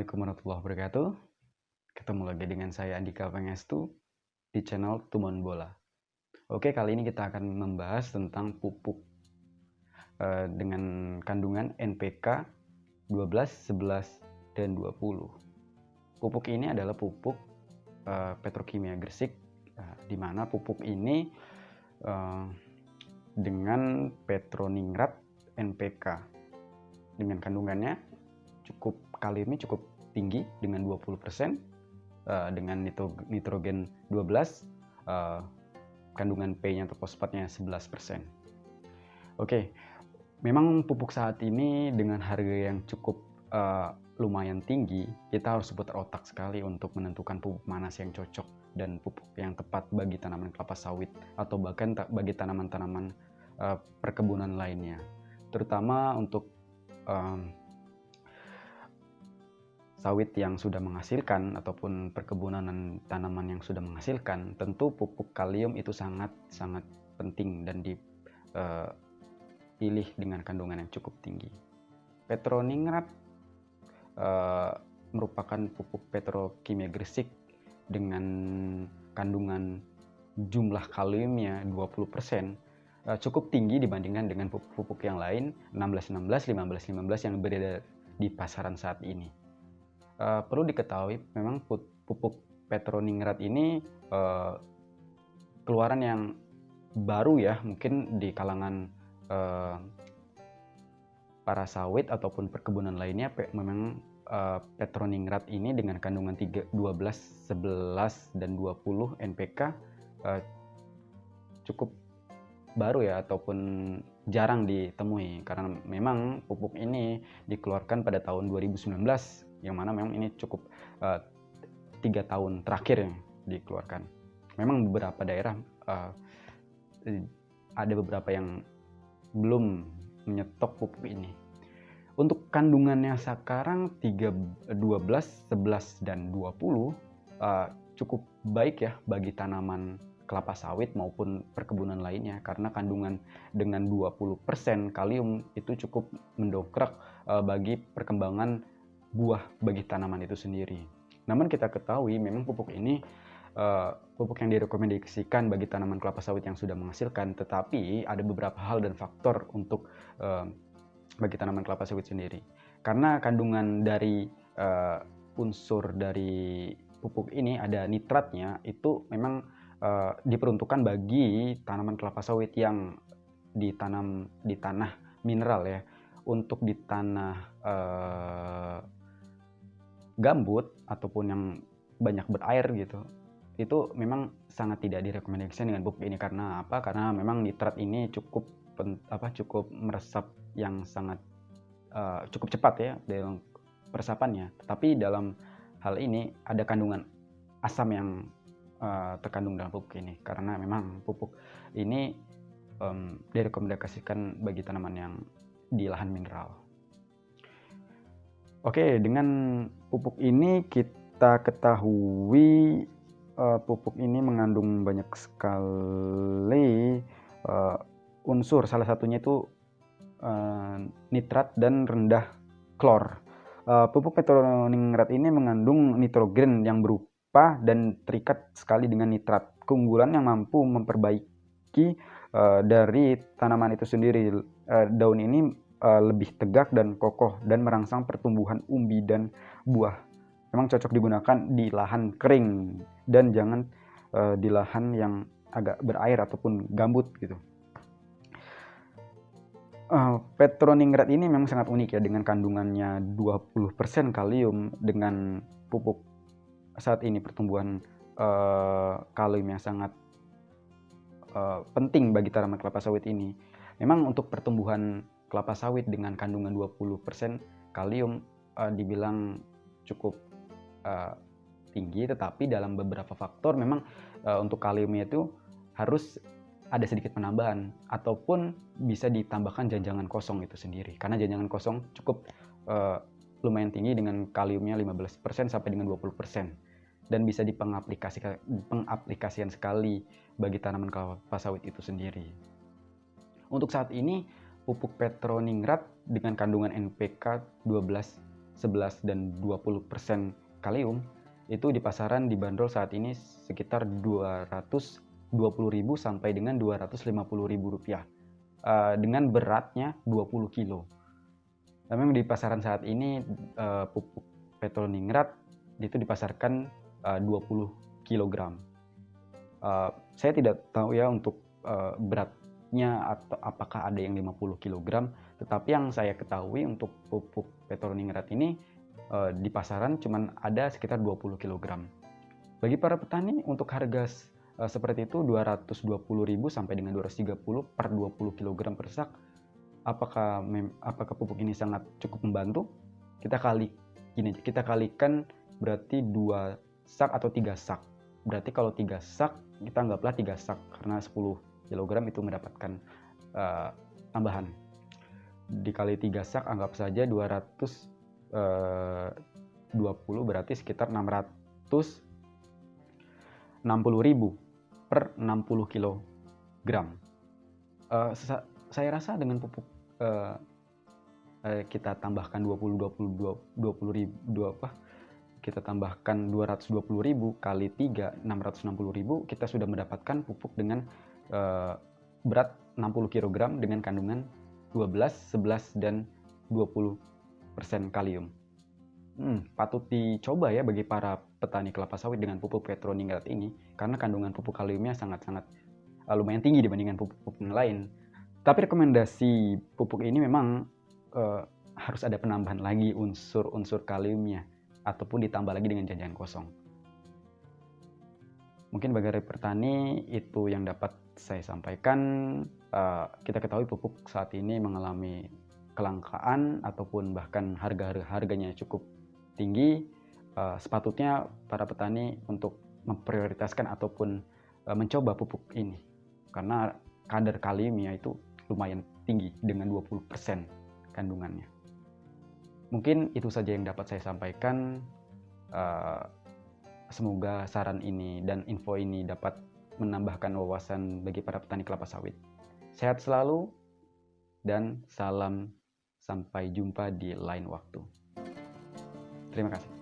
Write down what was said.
Assalamualaikum warahmatullahi wabarakatuh. Ketemu lagi dengan saya Andika Pangestu di channel Tumon Bola. Oke, kali ini kita akan membahas tentang pupuk dengan kandungan NPK 12, 11, dan 20. Pupuk ini adalah pupuk petrokimia Gresik, di mana pupuk ini dengan petroningrat NPK dengan kandungannya kaliumnya cukup tinggi dengan 20%, dengan nitrogen 12, kandungan P-nya atau fosfatnya 11%. Oke, memang pupuk saat ini dengan harga yang cukup lumayan tinggi, kita harus putar otak sekali untuk menentukan pupuk mana yang cocok dan pupuk yang tepat bagi tanaman kelapa sawit atau bahkan bagi tanaman-tanaman perkebunan lainnya, terutama untuk sawit yang sudah menghasilkan ataupun perkebunan tanaman yang sudah menghasilkan. Tentu pupuk kalium itu sangat penting dan dipilih dengan kandungan yang cukup tinggi. Petroningrat merupakan pupuk petrokimia Gresik dengan kandungan jumlah kaliumnya 20%, cukup tinggi dibandingkan dengan pupuk yang lain 16-16, 15-15 yang beredar di pasaran saat ini. Perlu diketahui memang pupuk petroningrat ini keluaran yang baru ya, mungkin di kalangan para sawit ataupun perkebunan lainnya. Memang petroningrat ini dengan kandungan 12, 11, dan 20 NPK cukup baru ya, ataupun jarang ditemui, karena memang pupuk ini dikeluarkan pada tahun 2019, yang mana memang ini cukup 3 tahun terakhir yang dikeluarkan. Memang beberapa daerah ada beberapa yang belum menyetok pupuk ini. Untuk kandungannya sekarang 12, 11, dan 20 cukup baik ya bagi tanaman kelapa sawit maupun perkebunan lainnya, karena kandungan dengan 20% kalium itu cukup mendongkrak bagi perkembangan buah bagi tanaman itu sendiri. Namun kita ketahui memang pupuk ini pupuk yang direkomendasikan bagi tanaman kelapa sawit yang sudah menghasilkan, tetapi ada beberapa hal dan faktor untuk bagi tanaman kelapa sawit sendiri, karena kandungan dari unsur dari pupuk ini ada nitratnya, itu memang diperuntukkan bagi tanaman kelapa sawit yang ditanam di tanah mineral ya. Untuk di tanah gambut ataupun yang banyak berair gitu, itu memang sangat tidak direkomendasikan dengan pupuk ini. Karena apa? Karena memang nitrat ini cukup meresap yang sangat cukup cepat ya dalam peresapannya. Tetapi dalam hal ini ada kandungan asam yang terkandung dalam pupuk ini, karena memang pupuk ini direkomendasikan bagi tanaman yang di lahan mineral. Oke, dengan pupuk ini kita ketahui pupuk ini mengandung banyak sekali unsur, salah satunya itu nitrat dan rendah klor. Pupuk petroningrat ini mengandung nitrogen yang berupa dan terikat sekali dengan nitrat. Keunggulan yang mampu memperbaiki dari tanaman itu sendiri. Daun ini lebih tegak dan kokoh dan merangsang pertumbuhan umbi dan buah. Memang cocok digunakan di lahan kering dan jangan di lahan yang agak berair ataupun gambut gitu. Petroningrat ini memang sangat unik ya, dengan kandungannya 20% kalium, dengan pupuk saat ini pertumbuhan kalium yang sangat penting bagi tanaman kelapa sawit ini. Memang untuk pertumbuhan kelapa sawit dengan kandungan 20% kalium dibilang cukup tinggi, tetapi dalam beberapa faktor memang untuk kaliumnya itu harus ada sedikit penambahan ataupun bisa ditambahkan janjangan kosong itu sendiri, karena janjangan kosong cukup lumayan tinggi dengan kaliumnya 15% sampai dengan 20%, dan bisa pengaplikasian sekali bagi tanaman kelapa sawit itu sendiri. Untuk saat ini pupuk petroningrat dengan kandungan NPK 12, 11 dan 20% kalium, itu di pasaran dibanderol saat ini sekitar 220.000 sampai dengan 250.000 rupiah, dengan beratnya 20 kilo. Memang di pasaran saat ini pupuk petroningrat itu dipasarkan 20 kg. Saya tidak tahu ya untuk beratnya atau apakah ada yang 50 kg, tetapi yang saya ketahui untuk pupuk petroningrat ini di pasaran cuman ada sekitar 20 kg. Bagi para petani untuk harga seperti itu 220.000 sampai dengan 230 per 20 kg per sak. Apakah pupuk ini sangat cukup membantu? Kita kalikan berarti 2 sak atau 3 sak. Berarti kalau 3 sak, kita anggaplah 3 sak karena 10 kg itu mendapatkan tambahan. Dikali 3 sak anggap saja 220 berarti sekitar 660.000 per 60 kg. Saya rasa dengan pupuk kita tambahkan 220.000 kali 3 660.000, kita sudah mendapatkan pupuk dengan berat 60 kg dengan kandungan 12, 11 dan 20% kalium. Patut dicoba ya bagi para petani kelapa sawit dengan pupuk petroningrat ini, karena kandungan pupuk kaliumnya sangat-sangat lumayan tinggi dibandingkan pupuk yang lain. Tapi rekomendasi pupuk ini memang harus ada penambahan lagi unsur-unsur kaliumnya, ataupun ditambah lagi dengan jajan kosong. Mungkin bagi petani itu yang dapat saya sampaikan. Kita ketahui pupuk saat ini mengalami kelangkaan ataupun bahkan harganya cukup tinggi. Sepatutnya para petani untuk memprioritaskan ataupun mencoba pupuk ini, karena kadar kaliumnya itu lumayan tinggi dengan 20% kandungannya. Mungkin itu saja yang dapat saya sampaikan. Semoga saran ini dan info ini dapat menambahkan wawasan bagi para petani kelapa sawit. Sehat selalu dan salam, sampai jumpa di lain waktu. Terima kasih.